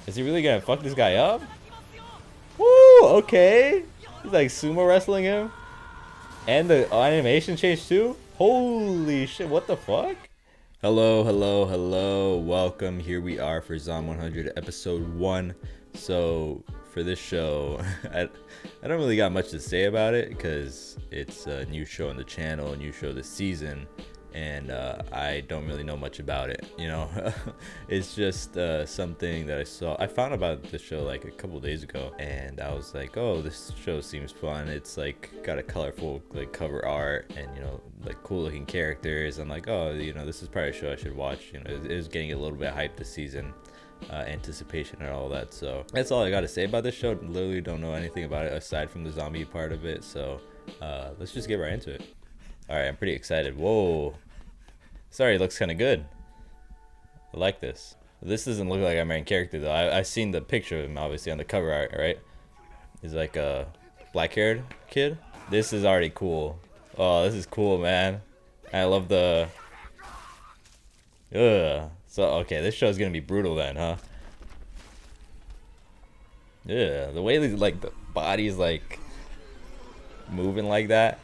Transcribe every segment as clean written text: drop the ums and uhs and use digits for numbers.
Is he really gonna fuck this guy up? Woo! Okay. He's like sumo wrestling him. And the animation changed too? Holy shit, what the fuck? Hello, hello, hello. Welcome. Here we are for Zom 100 episode 1. So, for this show, I don't really got much to say about it because it's a new show on the channel, a new show this season. And I don't really know much about it, you know. It's just something that I found about the show like a couple days ago, and I was like, oh, this show seems fun. It's like got a colorful like cover art and, you know, like cool looking characters. I'm like, oh, you know, this is probably a show I should watch. You know, it was getting a little bit hyped this season, anticipation and all that. So that's all I got to say about this show. Literally don't know anything about it aside from the zombie part of it. So let's just get right into it. All right, I'm pretty excited. Whoa. Sorry, it looks kind of good. I like this. This doesn't look like our main character though. I've seen the picture of him obviously on the cover art, right? He's like a black-haired kid. This is already cool. Oh, this is cool, man. I love the... Ugh. So, okay, this show's gonna be brutal then, huh? Yeah, the way like the body's like moving like that.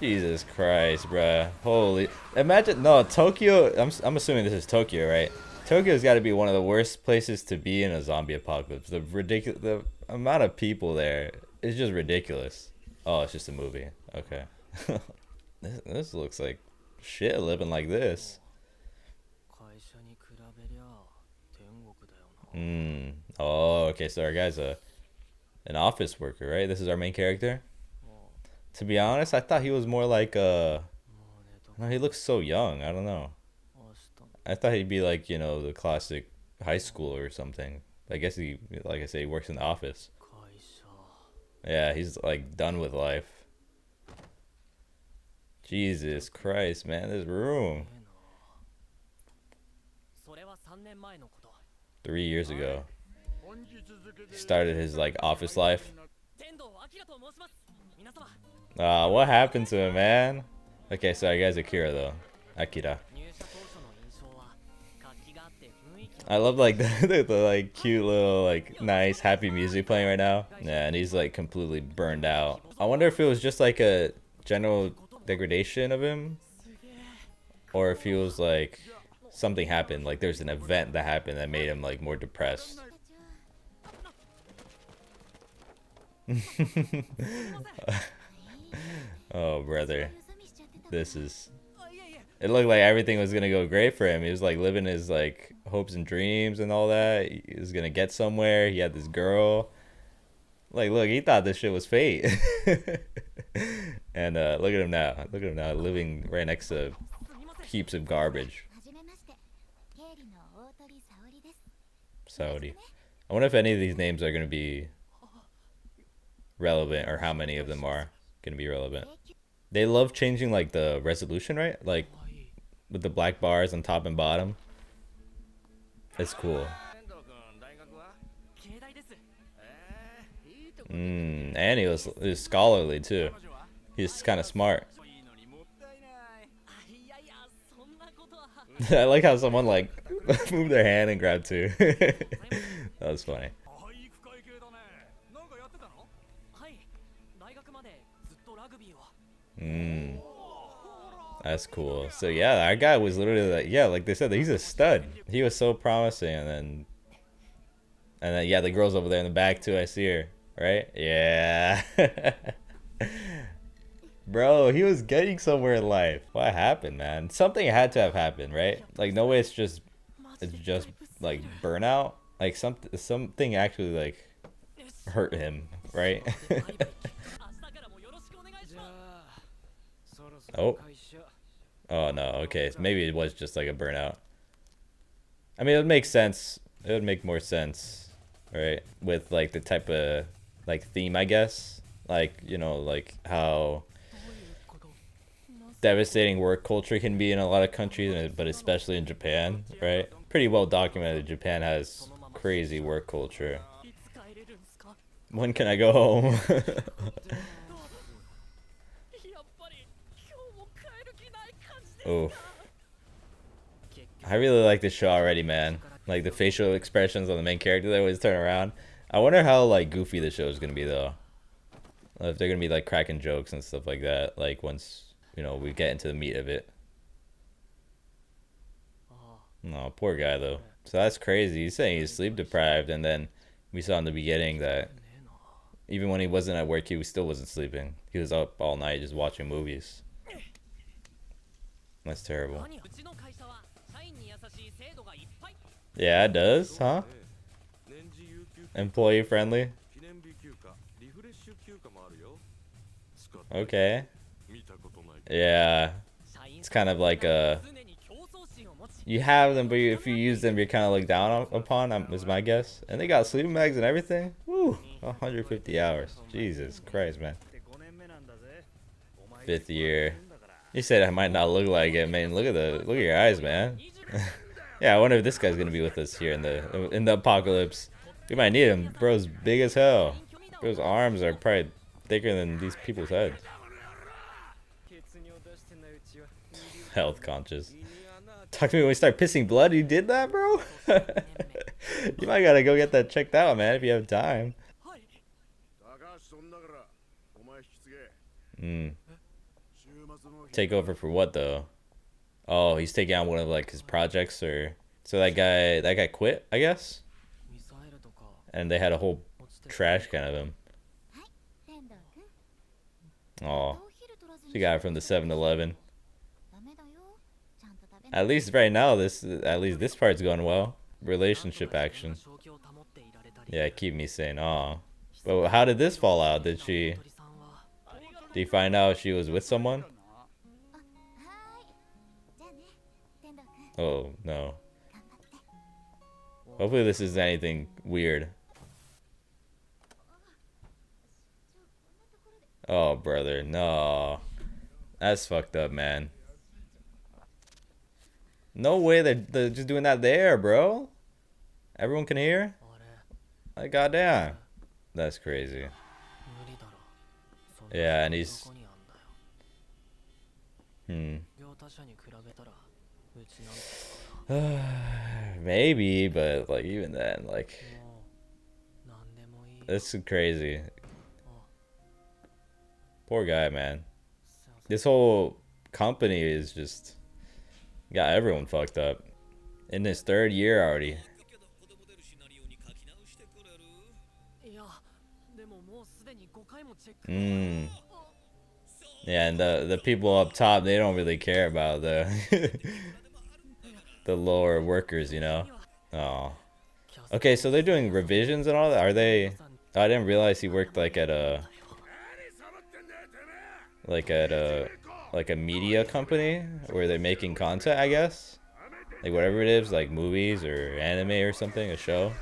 Jesus Christ, bruh. Holy. Imagine, no, Tokyo, I'm assuming this is Tokyo, right? Tokyo's got to be one of the worst places to be in a zombie apocalypse. The amount of people there is just ridiculous. Oh, it's just a movie. Okay. This looks like shit living like this. Oh, okay, so our guy's an office worker, right? This is our main character? To be honest, I thought he was more like no, he looks so young. I don't know. I thought he'd be like, you know, the classic high school or something. I guess he, like I say, he works in the office. Yeah, he's like done with life. Jesus Christ, man, this room. 3 years ago, he started his like office life. What happened to him, man? Okay, sorry guys, Akira though. Akira. I love like the like cute little like nice happy music playing right now. Yeah, and he's like completely burned out. I wonder if it was just like a general degradation of him, or if he was like something happened, like there's an event that happened that made him like more depressed. Oh, brother. This is... It looked like everything was gonna go great for him. He was like living his like hopes and dreams and all that. He was gonna get somewhere. He had this girl. Like, look, he thought this shit was fate. And look at him now. Look at him now, living right next to heaps of garbage. Saudi. I wonder if any of these names are gonna be relevant, or how many of them are gonna be relevant. They love changing like the resolution, right? Like with the black bars on top and bottom. It's cool. And he was scholarly too. He's kind of smart. I like how someone like moved their hand and grabbed two. That was funny. That's cool. So yeah, our guy was literally like, yeah, like they said, he's a stud. He was so promising, and then yeah, the girl's over there in the back too. I see her, right? Yeah. Bro, he was getting somewhere in life. What happened, man? Something had to have happened, right? Like no way it's just like burnout. Like something actually like hurt him, right? Oh. Oh no, okay. Maybe it was just like a burnout. I mean, it would make sense. It would make more sense, right? With like the type of like theme, I guess. Like, you know, like how devastating work culture can be in a lot of countries, but especially in Japan, right? Pretty well documented. Japan has crazy work culture. When can I go home? Oh, I really like this show already, man. Like the facial expressions on the main character, they always turn around. I wonder how like goofy the show is gonna be though. If they're gonna be like cracking jokes and stuff like that. Like once we get into the meat of it. No, poor guy though. So that's crazy. He's saying he's sleep deprived, and then we saw in the beginning that even when he wasn't at work, he still wasn't sleeping. He was up all night just watching movies. That's terrible. Yeah, it does, huh? Employee friendly. Okay. Yeah. It's kind of like you have them, but if you use them, you're kind of looked down upon, is my guess. And they got sleeping bags and everything. Woo, 150 hours. Jesus Christ, man. 5th year. You said I might not look like it, man. Look at your eyes, man. Yeah, I wonder if this guy's gonna be with us here in the apocalypse. We might need him. Bro's big as hell. Bro's arms are probably thicker than these people's heads. Health conscious. Talk to me when we start pissing blood. You did that, bro? You might gotta go get that checked out, man, if you have time. Take over for what though? Oh, he's taking on one of like his projects, or so that guy quit, I guess. And they had a whole trash can of him. Oh, she got it from the 7-Eleven. At least right now, this part's going well. Relationship action. Yeah, keep me sane. Oh, but how did this fall out? Did you find out she was with someone? Oh no. Hopefully this isn't anything weird. Oh brother, no. That's fucked up, man. No way they're just doing that there, bro. Everyone can hear? Like, goddamn. That's crazy. Yeah, and he's... Maybe, but like even then, like... That's crazy. Poor guy, man. This whole company is just... got everyone fucked up. In his 3rd year already. Yeah, and the people up top, they don't really care about the the lower workers, Oh. Okay, so they're doing revisions and all that. Are they? Oh, I didn't realize he worked like at a media company where they're making content, I guess. Like whatever it is, like movies or anime or something, a show.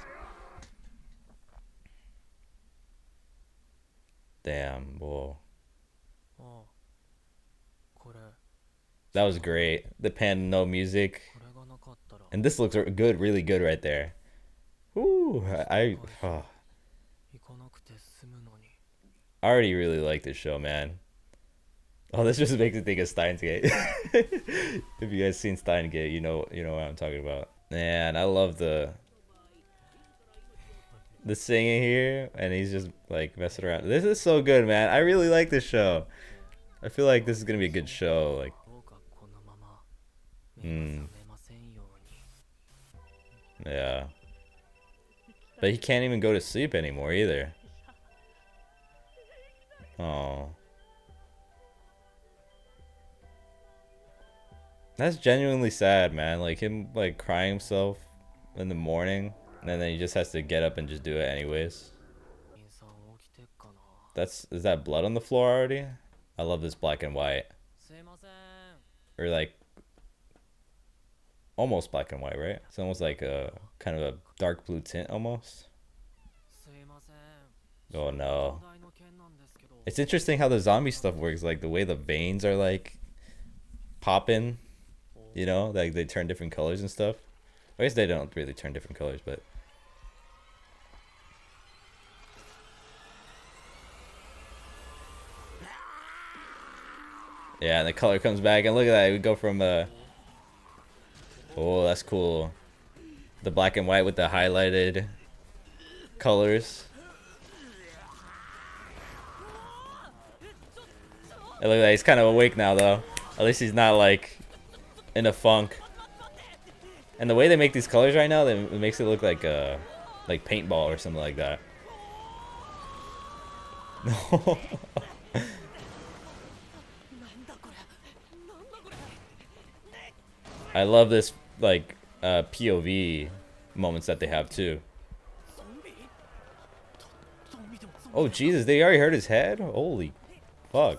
Damn, whoa. That was great. The pan, no music. And this looks good, really good right there. Ooh, I already really like this show, man. Oh, this just makes me think of Steins Gate. If you guys seen Steins Gate, you know what I'm talking about. Man, I love the singing here, and he's just like messing around. This is so good, man. I really like this show. I feel like this is gonna be a good show. Like, yeah. But he can't even go to sleep anymore either. Oh. That's genuinely sad, man. Like him like crying himself in the morning, and then he just has to get up and just do it anyways. Is that blood on the floor already? I love this black and white. Or like almost black and white, right? It's almost like a kind of a dark blue tint almost. Oh no. It's interesting how the zombie stuff works, like the way the veins are like popping, like they turn different colors and stuff. I guess they don't really turn different colors, but yeah, and the color comes back, and look at that, we go from oh, that's cool. The black and white with the highlighted colors. It looks like he's kind of awake now, though. At least he's not like in a funk. And the way they make these colors right now, it makes it look like paintball or something like that. I love this like POV moments that they have too. Oh Jesus, they already hurt his head? Holy fuck.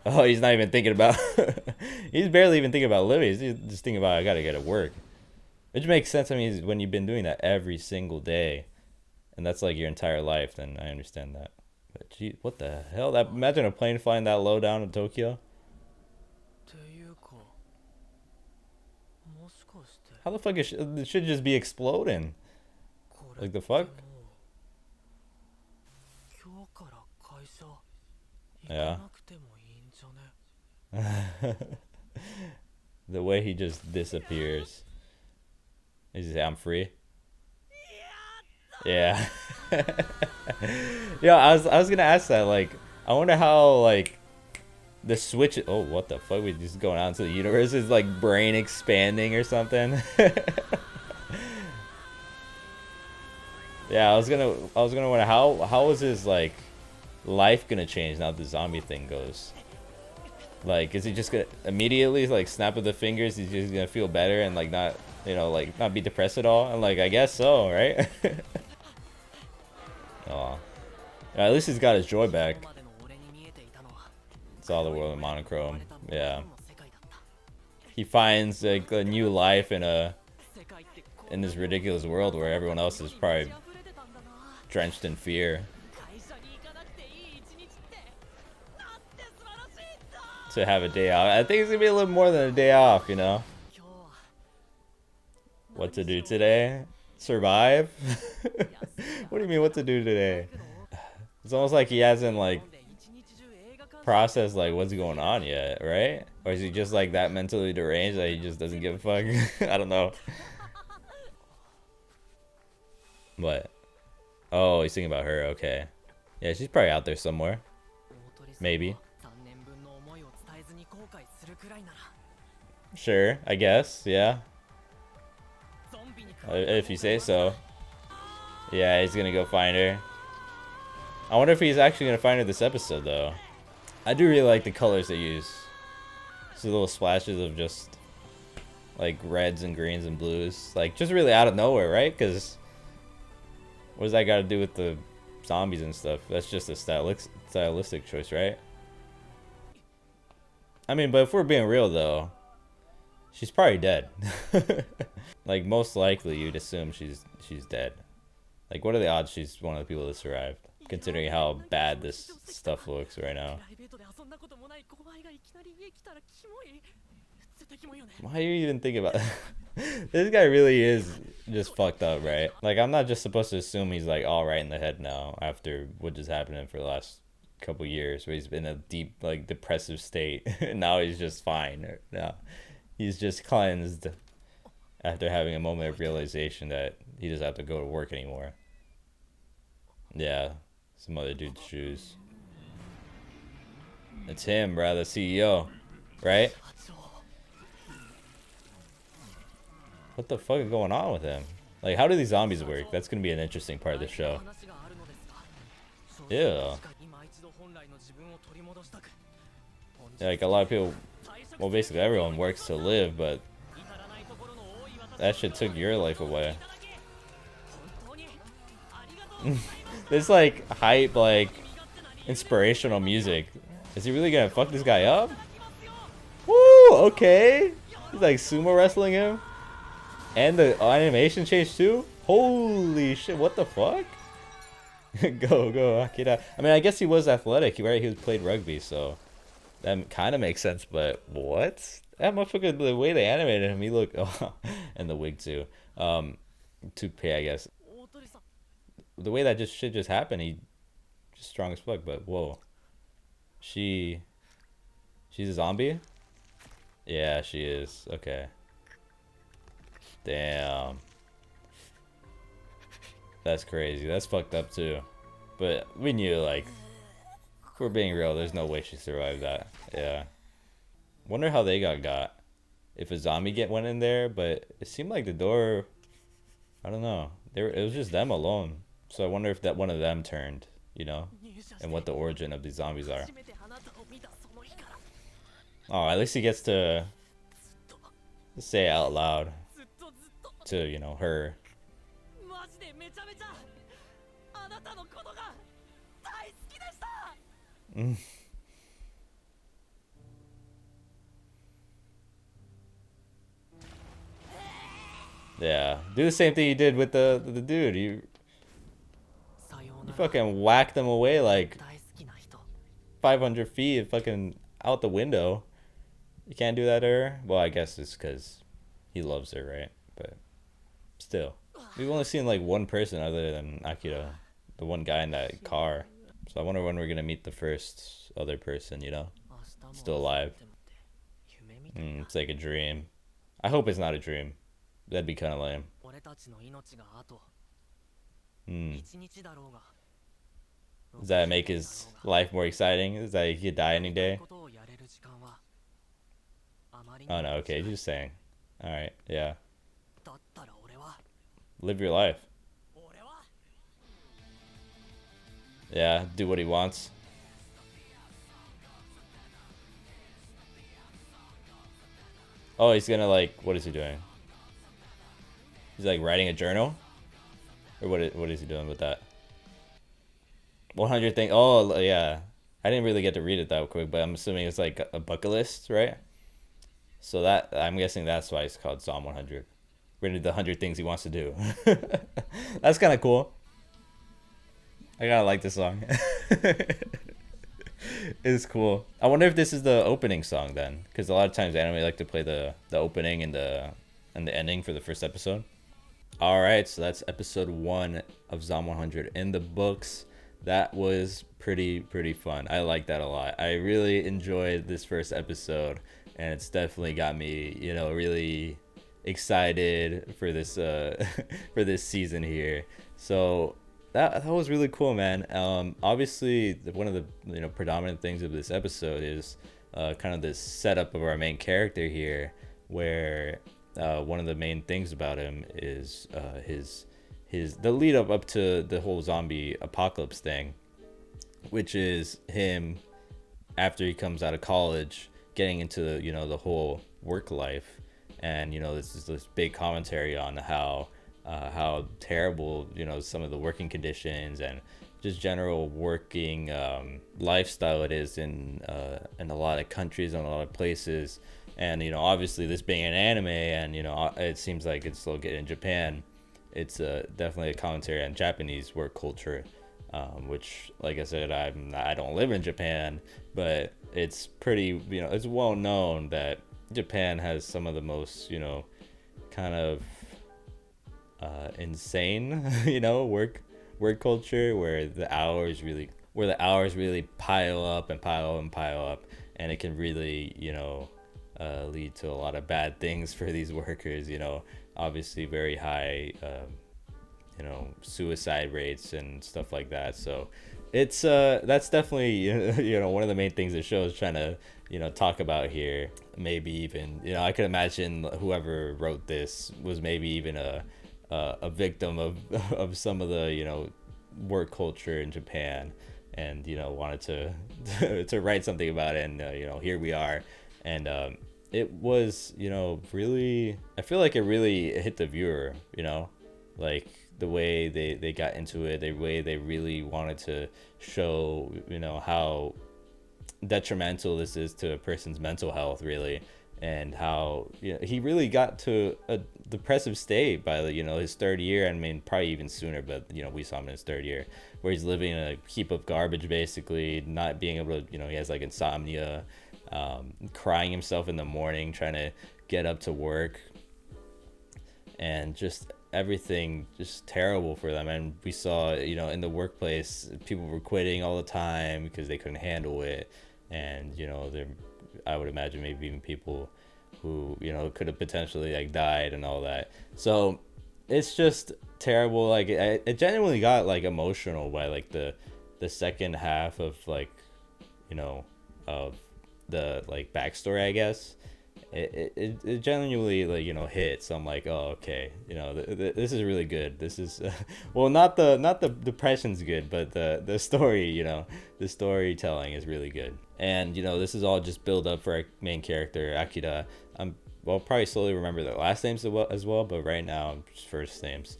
Oh, he's not even thinking about he's barely even thinking about living. He's just thinking about I gotta get to work. Which makes sense. I mean, when you've been doing that every single day and that's like your entire life, then I understand that. But gee, what the hell? That, imagine a plane flying that low down in Tokyo. How the fuck is it should just be exploding? Like the fuck? Yeah. The way he just disappears. Is he say, I'm free? Yeah. Yeah, I was gonna ask that, like, I wonder how like the switch, oh what the fuck, we just going out into the universe, is like brain expanding or something. Yeah, I was gonna wonder how is his like life gonna change now the zombie thing goes. Like, is he just gonna immediately like snap of the fingers, he's just gonna feel better and like not, you know, like not be depressed at all? And like, I guess so, right? Oh, yeah, at least he's got his joy back. It's all the world in monochrome. Yeah, he finds like a new life in this ridiculous world where everyone else is probably drenched in fear. To have a day off, I think it's gonna be a little more than a day off, you know. What to do today? Survive? What do you mean what to do today? It's almost like he hasn't like processed like what's going on yet, right? Or is he just like that mentally deranged that he just doesn't give a fuck? I don't know. What? Oh, he's thinking about her. Okay. Yeah, she's probably out there somewhere. Maybe. Sure, I guess. Yeah. If you say so. Yeah, he's gonna go find her. I wonder if he's actually gonna find her this episode, though. I do really like the colors they use. Just little splashes of just like reds and greens and blues, like just really out of nowhere, right? Because what does that got to do with the zombies and stuff? That's just a stylistic choice, right? I mean, but if we're being real though, she's probably dead. Like most likely, you'd assume she's dead. Like, what are the odds she's one of the people that survived, considering how bad this stuff looks right now? Why are you even thinking about that? This guy really is just fucked up, right? Like, I'm not just supposed to assume he's like all right in the head now after what just happened to him for the last couple years, where he's been in a deep like depressive state. And now he's just fine. Now he's just cleansed after having a moment of realization that he doesn't have to go to work anymore. Yeah, some other dude's shoes. It's him, bro, the CEO, right? What the fuck is going on with him? Like, how do these zombies work? That's gonna be an interesting part of the show. Yeah. Like, a lot of people, well, basically everyone works to live, but that shit took your life away. This like hype, like inspirational music. Is he really gonna fuck this guy up? Woo! Okay. He's like sumo wrestling him, and the animation changed too. Holy shit! What the fuck? go Akira. I mean, I guess he was athletic, right? He played rugby, so that kind of makes sense. But what? That motherfucker, the way they animated him, he looked, oh, and the wig too. Toupee, I guess. The way that shit just happened, he just strong as fuck. But whoa, she's a zombie. Yeah, she is. Okay. Damn. That's crazy. That's fucked up too. But we knew, like, if we're being real, there's no way she survived that. Yeah. Wonder how they got. If a zombie went in there, but it seemed like the door. I don't know. It was just them alone. So I wonder if that one of them turned, you know, and what the origin of these zombies are. Oh, at least he gets to say it out loud to, you know, her. Yeah, do the same thing you did with the dude. You fucking whacked them away like 500 feet, fucking out the window. You can't do that to her. Well, I guess it's because he loves her, right? But still, we've only seen like one person other than Akira, the one guy in that car. So I wonder when we're gonna meet the first other person. You know, still alive. It's like a dream. I hope it's not a dream. That'd be kind of lame. Does that make his life more exciting? Is that he could die any day? Oh no, okay, just saying. Alright, yeah. Live your life. Yeah, do what he wants. Oh, he's gonna like, what is he doing? He's like writing a journal? Or what is he doing with that? 100 thing. Oh, yeah. I didn't really get to read it that quick, but I'm assuming it's like a bucket list, right? So that, I'm guessing that's why it's called Psalm 100. Written the 100 things he wants to do. That's kind of cool. I gotta like this song. It's cool. I wonder if this is the opening song then, because a lot of times anime like to play the opening and the ending for the first episode. All right, so that's episode 1 of Psalm 100 in the books. That was pretty fun. I like that a lot. I really enjoyed this first episode, and it's definitely got me, you know, really excited for this for this season here. So that was really cool, man. Obviously, one of the, you know, predominant things of this episode is kind of this setup of our main character here, where one of the main things about him is his the lead up to the whole zombie apocalypse thing, which is him after he comes out of college getting into, you know, the whole work life. And, you know, this is this big commentary on how terrible, you know, some of the working conditions and just general working lifestyle it is in a lot of countries and a lot of places. And, you know, obviously this being an anime, and, you know, it seems like it's still getting in Japan, it's definitely a commentary on Japanese work culture, which, like I said, I don't live in Japan, but it's pretty, you know, it's well known that Japan has some of the most, you know, kind of insane, you know, work culture, where the hours really pile up and pile up and pile up, and it can really, you know, lead to a lot of bad things for these workers. You know, obviously very high, you know, suicide rates and stuff like that. So it's that's definitely you know, one of the main things the show is trying to, you know, talk about here. Maybe even, you know, I could imagine whoever wrote this was maybe even a victim of of some of the, you know, work culture in Japan, and, you know, wanted to to write something about it, and you know, here we are. And it was, you know, really, I feel like it really hit the viewer, you know, like the way they got into it, the way they really wanted to show, you know, how detrimental this is to a person's mental health, really, and how, you know, he really got to a depressive state by the, you know, his third year. I mean, probably even sooner, but, you know, we saw him in his third year, where he's living in a heap of garbage, basically, not being able to, you know, he has like insomnia, crying himself in the morning, trying to get up to work, and just everything just terrible for them. And we saw, you know, in the workplace, people were quitting all the time because they couldn't handle it. And, you know, I would imagine maybe even people who could have potentially like died and all that. So it's just terrible. Like it genuinely got like emotional by like the second half of like of the like backstory, I guess. It genuinely like hits. I'm like, oh, okay, this is really good. This is well, not the depression's good, but the story, the storytelling is really good. And this is all just build up for our main character Akira. Well, probably slowly remember the last names as well, but right now just first names.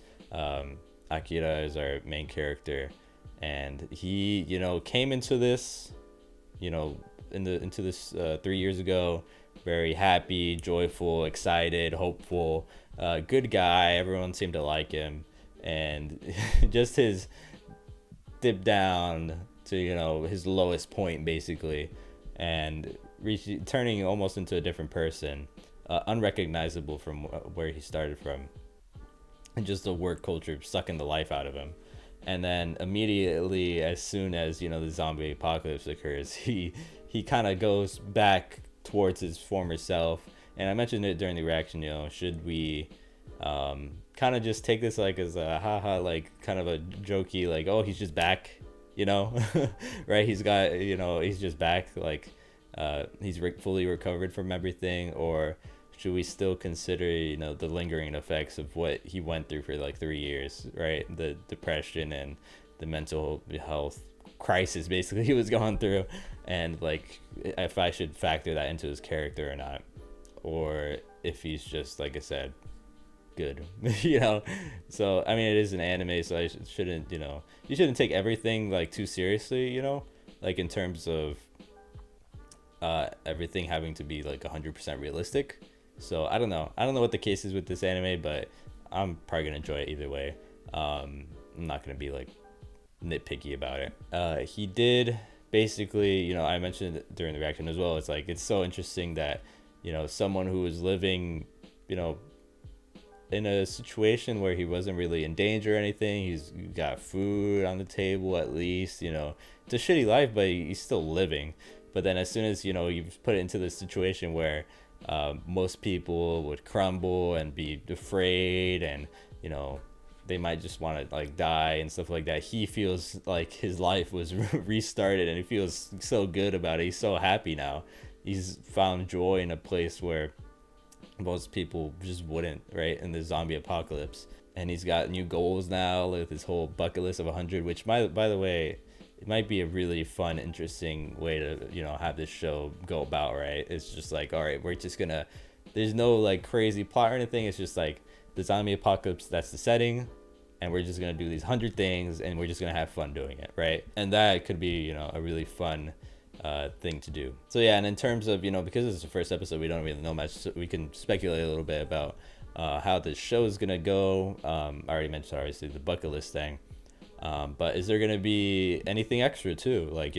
Akira is our main character, and he came into this into this 3 years ago, very happy, joyful, excited, hopeful, good guy. Everyone seemed to like him, and just his dip down to his lowest point basically, and turning almost into a different person, unrecognizable from where he started from, and just the work culture sucking the life out of him. And then immediately, as soon as the zombie apocalypse occurs, he kind of goes back towards his former self. And I mentioned it during the reaction, should we kind of just take this like as a haha, like kind of a jokey, like, oh, he's just back, right? He's got, he's just back, like he's fully recovered from everything? Or should we still consider, the lingering effects of what he went through for like 3 years, right? The depression and the mental health crisis basically he was going through, and like if I should factor that into his character or not, or if he's just, like I said, good. So I mean, it is an anime, so I shouldn't you shouldn't take everything like too seriously, like in terms of everything having to be like 100% realistic. So I don't know what the case is with this anime, but I'm probably gonna enjoy it either way. I'm not gonna be like nitpicky about it. He did basically, I mentioned it during the reaction as well. It's like, it's so interesting that someone who was living in a situation where he wasn't really in danger or anything, he's got food on the table at least, it's a shitty life, but he's still living. But then as soon as you put it into the situation where most people would crumble and be afraid, and they might just want to like die and stuff like that, he feels like his life was restarted, and he feels so good about it. He's so happy now. He's found joy in a place where most people just wouldn't, right, in the zombie apocalypse. And he's got new goals now with his whole bucket list of 100, which by the way, it might be a really fun, interesting way to have this show go about, right? It's just like, all right, we're just gonna, there's no like crazy plot or anything. It's just like the zombie apocalypse, that's the setting, and we're just gonna do these 100 things, and we're just gonna have fun doing it, right? And that could be a really fun thing to do. So yeah, and in terms of because this is the first episode, we don't really know much, so we can speculate a little bit about how the show is gonna go. I already mentioned obviously the bucket list thing. But is there going to be anything extra too? Like,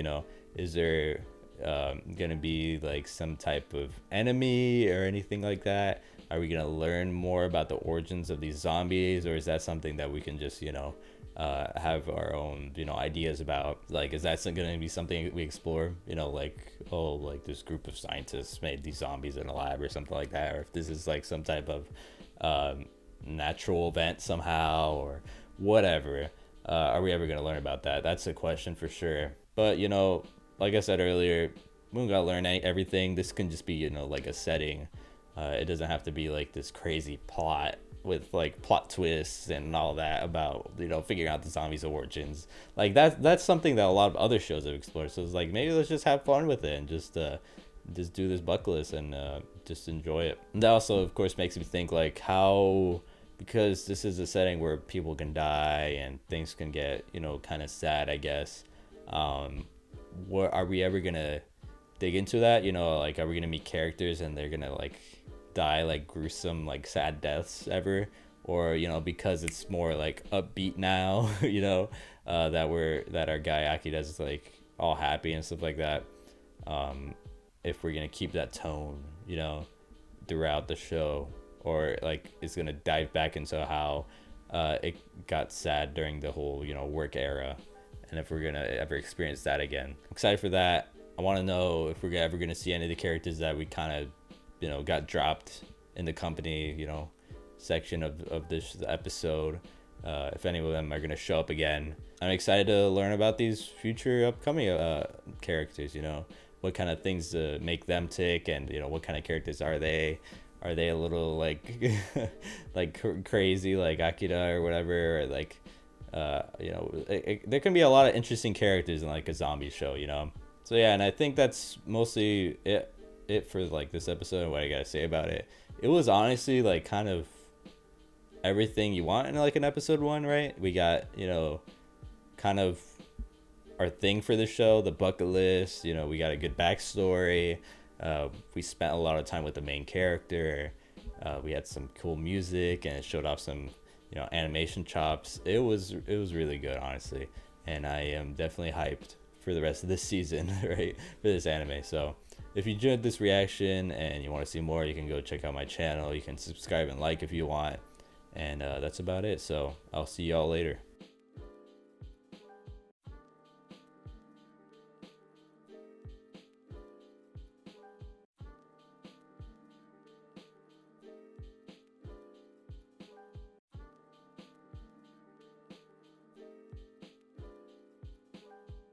is there going to be like some type of enemy or anything like that? Are we going to learn more about the origins of these zombies? Or is that something that we can just, have our own, ideas about? Like, is that going to be something we explore? Like, oh, like this group of scientists made these zombies in a lab or something like that? Or if this is like some type of natural event somehow or whatever. Are we ever going to learn about that? That's a question for sure. But, like I said earlier, we don't got to learn everything. This can just be, like a setting. It doesn't have to be like this crazy plot with like plot twists and all that about, figuring out the zombies' origins. Like that's something that a lot of other shows have explored. So it's like, maybe let's just have fun with it and just do this bucket list and just enjoy it. And that also, of course, makes me think like how... because this is a setting where people can die and things can get, kind of sad, I guess. What are we ever gonna dig into that? Like, are we gonna meet characters and they're gonna like die like gruesome, like sad deaths ever? Or because it's more like upbeat now, that our guy Akida's like all happy and stuff like that. If we're gonna keep that tone, throughout the show. Or like it's gonna dive back into how it got sad during the whole work era, and if we're gonna ever experience that again. I'm excited for that. I want to know if we're ever gonna see any of the characters that we kind of got dropped in the company, section of this episode. If any of them are going to show up again. I'm excited to learn about these future upcoming characters, what kind of things make them tick, and, what kind of characters are they? Are they a little like crazy like Akira or whatever, or like there can be a lot of interesting characters in like a zombie show, So yeah, and I think that's mostly it for like this episode and what I gotta say about it. It was honestly like kind of everything you want in like an episode 1, right? We got, kind of our thing for the show, the bucket list, we got a good backstory. We spent a lot of time with the main character. We had some cool music, and it showed off some, animation chops. It was really good, honestly, and I am definitely hyped for the rest of this season, right, for this anime. So if you enjoyed this reaction and you want to see more, you can go check out my channel. You can subscribe and like if you want, and that's about it. So I'll see y'all later.